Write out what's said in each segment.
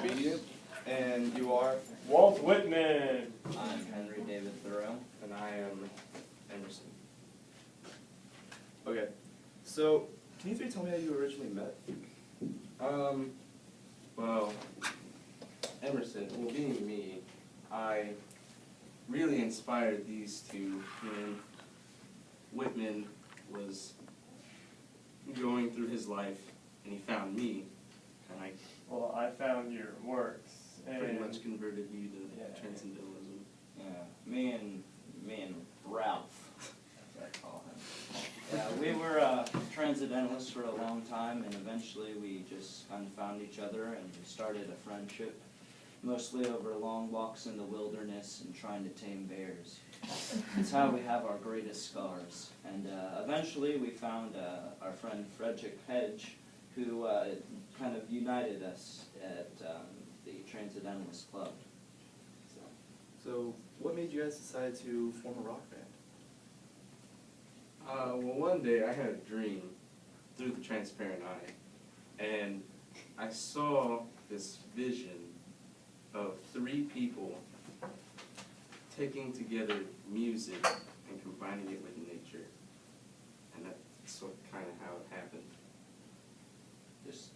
Disobedient. And you are? Walt Whitman. I'm Henry David Thoreau. And I am Emerson. Okay. So, can you three tell me how you originally met? Well, Emerson, well, being me, I really inspired these two when Whitman was going through his life and he found me, and Well, I found your works. And pretty much converted you to Yeah. transcendentalism. Yeah, me and Ralph, as I call him. Yeah, we were transcendentalists for a long time, and eventually we just kind of found each other and we started a friendship, mostly over long walks in the wilderness and trying to tame bears. It's how we have our greatest scars. And eventually we found our friend Frederick Hedge, who kind of united us at the Transcendentalist Club. So, what made you guys decide to form a rock band? Well, one day I had a dream through the transparent eye, and I saw this vision of three people taking together music and combining it with nature, and that's kind of how it happened.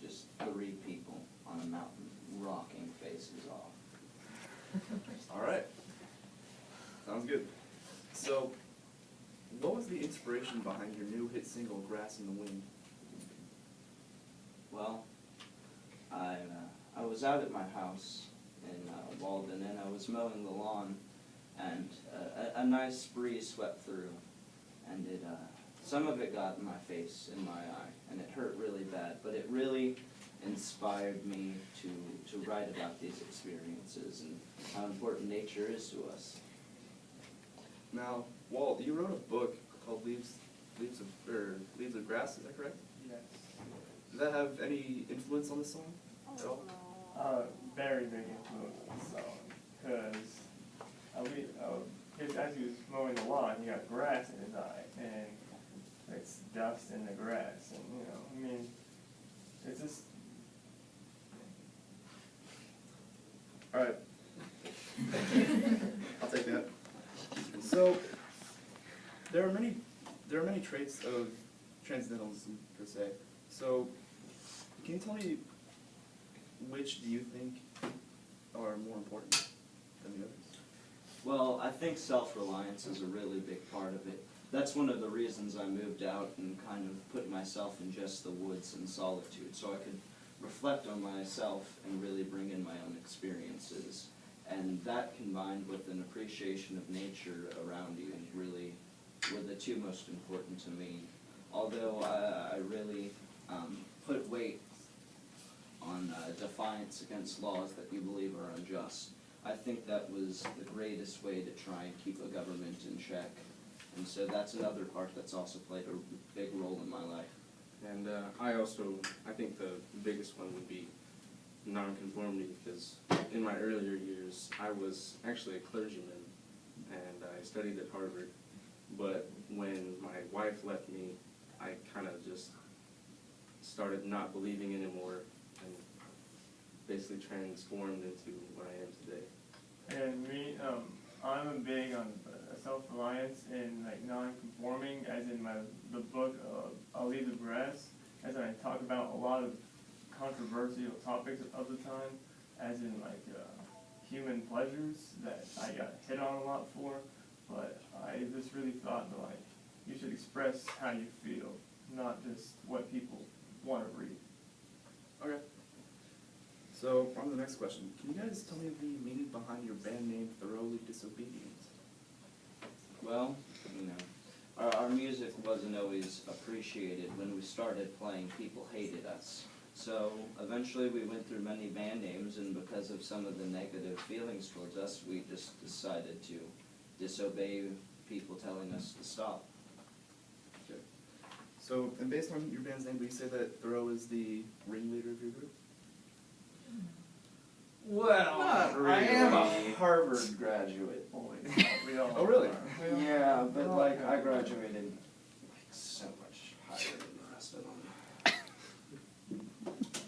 Just three people on a mountain rocking faces off. All right. Sounds good. So, what was the inspiration behind your new hit single, Grass in the Wind? Well, I was out at my house in Walden, and I was mowing the lawn, and a nice breeze swept through, and some of it got in my face, in my eye, and it hurt really bad, but it really inspired me to write about these experiences and how important nature is to us. Now, Walt, you wrote a book called Leaves of Grass, is that correct? Yes. Does that have any influence on the song at all? Very big influence on the song, because as he was mowing the lawn, he got grass in his eye, and it's dust in the grass, and I mean, it's just. All right. I'll take that. So, there are many traits of transcendentalism per se. So, can you tell me which do you think are more important than the others? Well, I think self-reliance is a really big part of it. That's one of the reasons I moved out and kind of put myself in just the woods and solitude, so I could reflect on myself and really bring in my own experiences. And that combined with an appreciation of nature around you really were the two most important to me. Although I really put weight on defiance against laws that you believe are unjust. I think that was the greatest way to try and keep a government in check. And so that's another part that's also played a big role in my life. And I think the biggest one would be nonconformity, because in my earlier years, I was actually a clergyman, and I studied at Harvard. But when my wife left me, I kind of just started not believing anymore, and basically transformed into what I am today. And me, I'm big on self-reliance and non-conforming, as in the book Leaves of Grass, as I talk about a lot of controversial topics of the time, as in human pleasures that I got hit on a lot for, but I just really thought that you should express how you feel, not just what people want to read. Okay. So, on to the next question. Can you guys tell me the meaning behind your band name, Thoroughly Disobedient? Well, our music wasn't always appreciated. When we started playing, people hated us. So eventually we went through many band names, and because of some of the negative feelings towards us, we just decided to disobey people telling us to stop. Okay. So, and based on your band's name, would you say that Thoreau is the ringleader of your group? Well, Not really. I am a Harvard graduate. We all Oh, really? are. Yeah, but I graduated so much higher than the rest of them.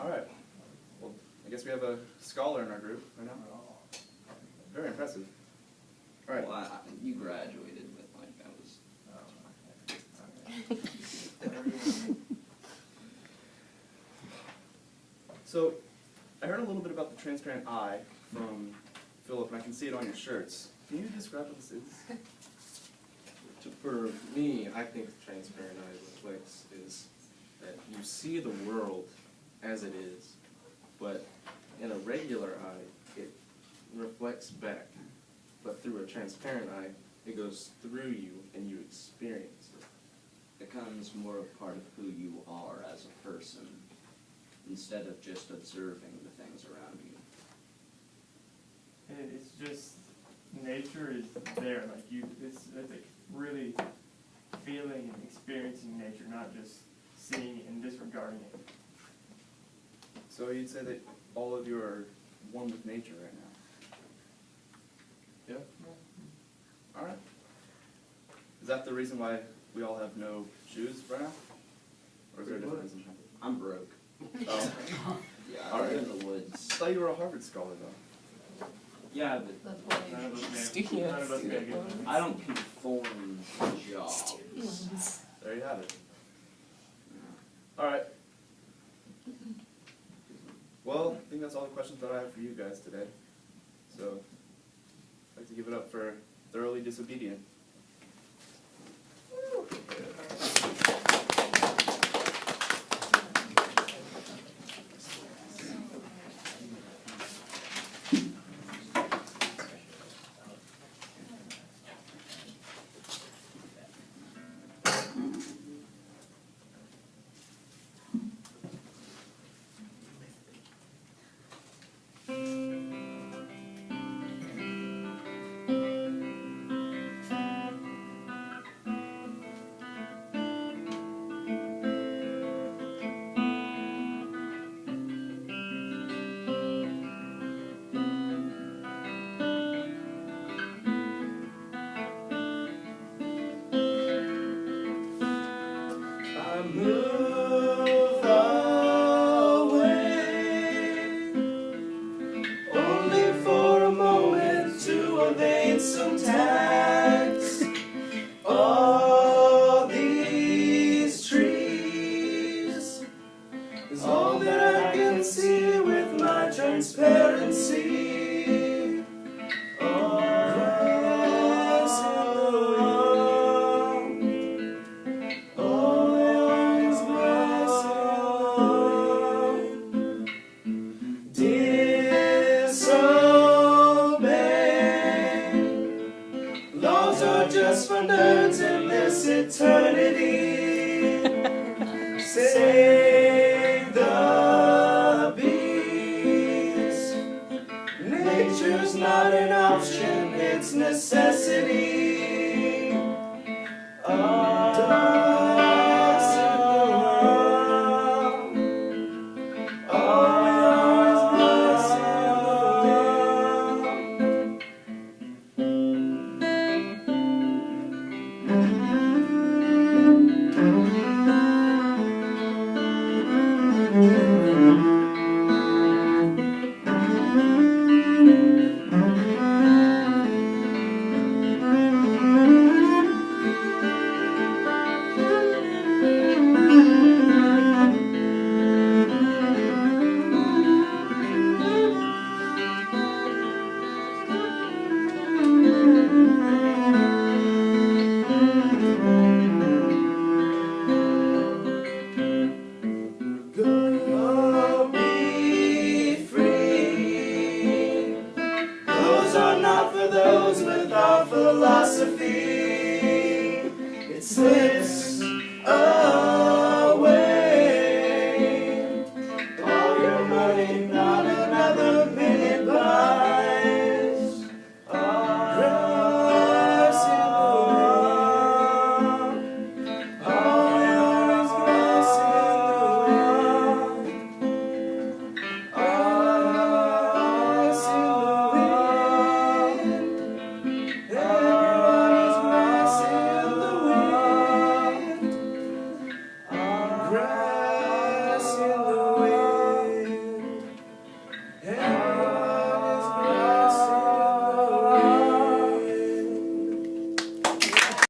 All right. Well, I guess we have a scholar in our group right now. Very impressive. All right. Well, you graduated with like that was. So, I heard a little bit about the transparent eye from Philip, and I can see it on your shirts. Can you describe what this is? For me, I think the transparent eye reflects is that you see the world as it is, but in a regular eye, it reflects back. But through a transparent eye, it goes through you and you experience it. Becomes more a part of who you are as a person, instead of just observing the things around you. And it's just, nature is there, like it's like really feeling and experiencing nature, not just seeing it and disregarding it. So you'd say that all of you are one with nature right now? Yeah. All right. Is that the reason why we all have no shoes right now? Or is there a different reason? I'm broke. Oh. Yeah, All I live right. in the I woods. thought you were a Harvard scholar, though. Yeah, but None of us may get it. I don't conform to jobs. There you have it. All right. Well, I think that's all the questions that I have for you guys today. So, I'd like to give it up for Thoroughly Disobedient. I move away, only for a moment to evade some tax. All these trees is all that I can see with my transparency. Laws are just for nerds in this eternity. Save the bees. Nature's not an option, it's necessity.